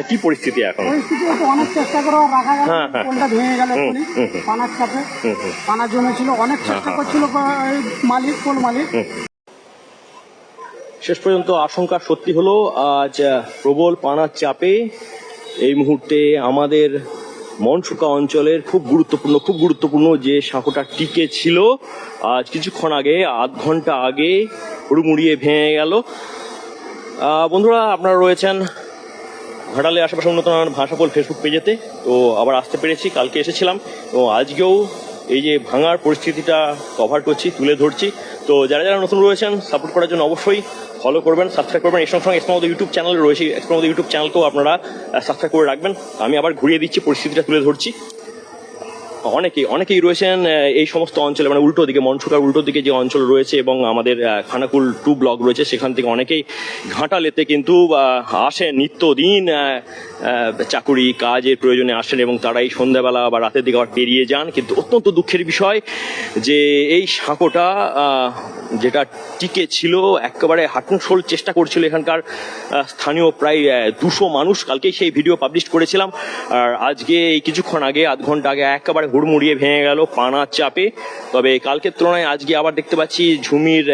কি পরিস্থিতি এখন? পরিস্থিতি হচ্ছে অনেক চেষ্টা করে রাখা গেল, পোলটা ভেঙে গেল, পানার চাপে পানা জমেছিল, অনেক চেষ্টা করছিল মালিক, পোল মালিক। শেষ পর্যন্ত আশঙ্কা সত্যি হলো। আজ প্রবল পানার চাপে এই মুহূর্তে আমাদের মনসুকা অঞ্চলের খুব গুরুত্বপূর্ণ যে সাঁকোটা টিকে ছিল আজ কিছুক্ষণ আগে, আধ ঘন্টা আগে হুড়মুড়িয়ে ভেঙে গেল। বন্ধুরা, আপনারা রয়েছেন ঘাটালে আশেপাশে উন্নত ভাষাপোল ফেসবুক পেজেতে, তো আবার আসতে পেরেছি। কালকে এসেছিলাম তো আজকেও এই যে ভাঙার পরিস্থিতিটা কভার করছি, তুলে ধরছি। তো যারা যারা নতুন রয়েছেন সাপোর্ট করার জন্য অবশ্যই ফলো করবেন, সাবস্ক্রাইব করবেন। এর সঙ্গে এক্সপ্লোর ইউটিউব চ্যানেল রয়েছে, এক্সপ্লোর ইউটিউব চ্যানেলকেও আপনারা সাবস্ক্রাইব করে রাখবেন। আমি আবার ঘুরিয়ে দিচ্ছি, পরিস্থিতিটা তুলে ধরছি। অনেকেই রয়েছেন এই সমস্ত অঞ্চলে, মানে উল্টো দিকে, মনসুকার উল্টো দিকে যে অঞ্চল রয়েছে এবং আমাদের খানাকুল 2 ব্লক রয়েছে, সেখান থেকে অনেকেই ঘাটালেতে কিন্তু আসেন নিত্যদিন চাকুরি কাজের প্রয়োজনে আসেন এবং তারা এই সন্ধ্যাবেলা বা রাতের দিকে আবার পেরিয়ে যান। কিন্তু অত্যন্ত দুঃখের বিষয় যে এই সাঁকোটা যেটা টিকে ছিল, একেবারে হাটনশোল চেষ্টা করছিল এখানকার স্থানীয় প্রায় 200 মানুষ। কালকেই সেই ভিডিও পাবলিশ করেছিলাম, আর আজকে এই কিছুক্ষণ আগে, আধ ঘন্টা আগে একেবারে হুড়মুড়িয়ে ভেঙে গেল পানার চাপে। তবে কালকের তুলনায় আজকে আবার দেখতে পাচ্ছি ঝুমির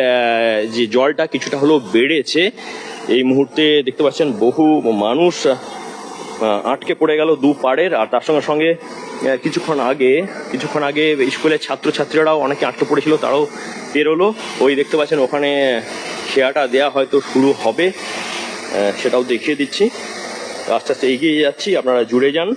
যে জলটা কিছুটা হলেও বেড়েছে। এই মুহূর্তে দেখতে পাচ্ছেন বহু মানুষ আটকে পড়ে গেল দু পাড়ের। আর তার সঙ্গে সঙ্গে কিছুক্ষণ আগে স্কুলের ছাত্রছাত্রীরাও অনেকে আটকে পড়েছিল, তারাও বেরোলো। ওই দেখতে পাচ্ছেন ওখানে খেয়াটা দেয়া হয়তো শুরু হবে, সেটাও দেখিয়ে দিচ্ছি। আস্তে আস্তে এগিয়ে যাচ্ছি, আপনারা জুড়ে যান।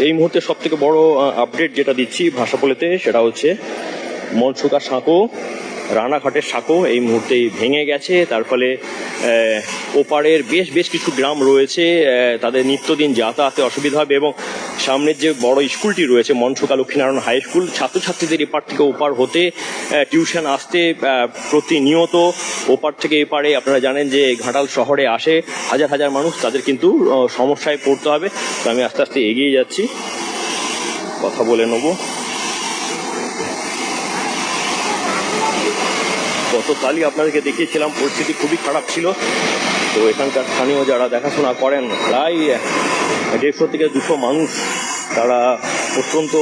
এই মুহূর্তে সব থেকে বড় আপডেট যেটা দিচ্ছি ভাষাপোলেতে, সেটা হচ্ছে মনসুকা সাঁকো, রানাঘাটের সাঁকো এই মুহূর্তেই ভেঙে গেছে। তার ফলে ওপারের বেশ কিছু গ্রাম রয়েছে, তাদের নিত্যদিন যাতায়াতে অসুবিধা হবে। এবং সামনের যে বড় স্কুলটি রয়েছে মনসুকা লক্ষ্মীনারায়ণ হাই স্কুল, ছাত্রছাত্রীদের এপার থেকে ওপার হতে টিউশন আসতে প্রতিনিয়ত ওপার থেকে এপারে, আপনারা জানেন যে ঘাটাল শহরে আসে হাজার মানুষ, তাদের কিন্তু সমস্যায় পড়তে হবে। তো আমি আস্তে আস্তে এগিয়ে যাচ্ছি, কথা বলে নেবো। গতকালই আপনাদেরকে দেখিয়েছিলাম, পরিস্থিতি খুবই খারাপ ছিল। তো এখানকার স্থানীয় যারা দেখাশোনা করেন, প্রায় 150 থেকে 200 মানুষ, তারা অত্যন্ত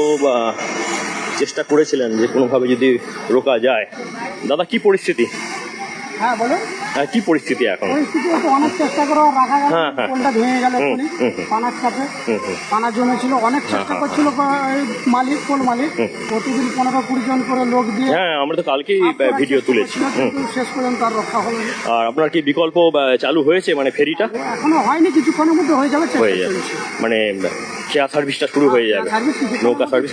চেষ্টা করেছিলেন যে কোনোভাবে যদি রোকা যায়। দাদা, কি পরিস্থিতি? হ্যাঁ বলুন। কি পরিস্থিতি এখন? পরিস্থিতি হচ্ছে অনেক চেষ্টা করে রাখা গেল, পোলটা ভেঙে গেল, পানার চাপে পানা জমেছিল, অনেক চেষ্টা করছিল মালিক, পোল মালিক। প্রতিদিন 15-20 জন করে লোক দিয়ে, হ্যাঁ আমরা তো কালকেই ভিডিও তুলেছি, শেষ পর্যন্ত আর রক্ষা হলো না। আর আপনার কি বিকল্প চালু হয়েছে, মানে ফেরিটা? এখনো হয়নি, কিছুক্ষণের মধ্যে হয়ে যাবে, মানে খেয়া সার্ভিসটা শুরু হয়ে যাবে, নৌকা সার্ভিস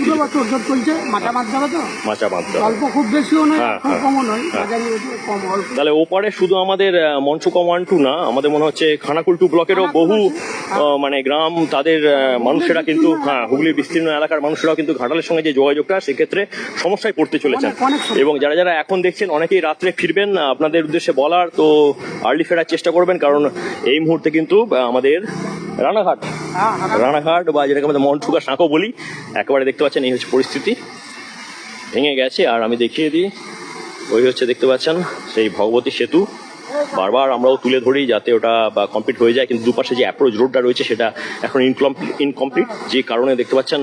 চলছে। মাচা বাঁধতে হবে, তো মাচা বাঁধতে হবে, অল্প খুব বেশিও নয়, খুব কমও নয়, কম অল্প। তাহলে ওপারে শুধু আমাদের মনসুকা 1-2 না, আমাদের মনে হচ্ছে খানাকুল 2 ব্লকেরও বহু মানে গ্রাম, তাদের মানুষেরা কিন্তু, হুগলির বিস্তীর্ণ এলাকার মানুষেরাও কিন্তু ঘাটালের সঙ্গে যে যোগাযোগটা, সেক্ষেত্রে সমস্যায় পড়তে চলেছেন। এবং যারা যারা এখন দেখছেন, অনেকেই রাত্রে ফিরবেন, আপনাদের উদ্দেশ্যে বলার, তো আর্লি ফেরার চেষ্টা করবেন, কারণ এই মুহূর্তে কিন্তু আমাদের রানাঘাট বা যেটাকে আমাদের মনসুকা সাঁকো বলি, একেবারে দেখতে পাচ্ছেন এই হচ্ছে পরিস্থিতি, ভেঙে গেছে। আর আমি দেখিয়ে দিই, ওই হচ্ছে দেখতে পাচ্ছেন সেই ভগবতী সেতু। বারবার আমরাও তুলে ধরি যাতে ওটা কমপ্লিট হয়ে যায়, কিন্তু দুপাশে যে অ্যাপ্রোচ রোডটা রয়েছে সেটা এখন ইনকমপ্লিট, যে কারণে দেখতে পাচ্ছেন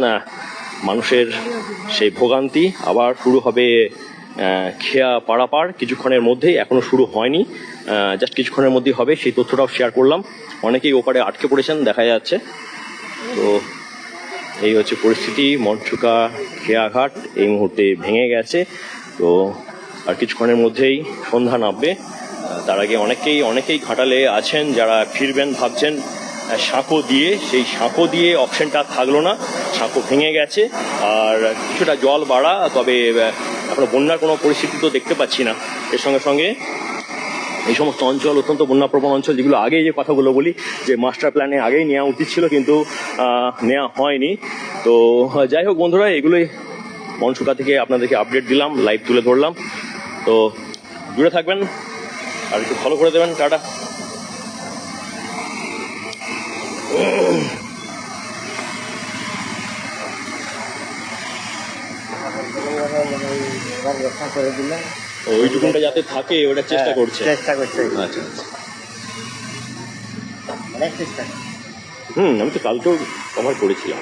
মানুষের সেই ভোগান্তি। আবার শুরু হবে খেয়া পারাপার কিছুক্ষণের মধ্যেই, এখনো শুরু হয়নি, জাস্ট কিছুক্ষণের মধ্যেই হবে। সেই তথ্যটাও শেয়ার করলাম। অনেকেই ওপারে আটকে পড়েছেন দেখা যাচ্ছে। তো এই হচ্ছে পরিস্থিতি, মনসুকা খেয়াঘাট এই মুহূর্তে ভেঙে গেছে। তো আর কিছুক্ষণের মধ্যেই সন্ধ্যা নামবে। তার আগে অনেকেই ঘাটালে আছেন যারা ফিরবেন ভাবছেন সাঁকো দিয়ে, সেই সাঁকো দিয়ে অপশনটা থাকলো না, সাঁকো ভেঙে গেছে। আর কিছুটা জল বাড়া, তবে এখনো বন্যার কোনো পরিস্থিতি তো দেখতে পাচ্ছি না। এর সঙ্গে সঙ্গে এই সমস্ত অঞ্চল অত্যন্ত বন্যাপ্রবণ অঞ্চল, যেগুলো আগেই যে কথাগুলো বলি যে মাস্টার প্ল্যানে আগেই নেওয়া উচিত ছিল, কিন্তু নেওয়া হয়নি। তো যাই হোক বন্ধুরা, এগুলোই মনসুকা থেকে আপনাদেরকে আপডেট দিলাম, লাইভ তুলে ধরলাম। তো জুড়ে থাকবেন আর একটু ফলো করে দেবেন। টাটা। এবার রক্ষা করে দিলাম, ওইটুকুনটা যাতে থাকে ওটা চেষ্টা করছে। চেষ্টা করছে, আচ্ছা অনেক চেষ্টা। আমি তো কালকেও কভার করেছিলাম।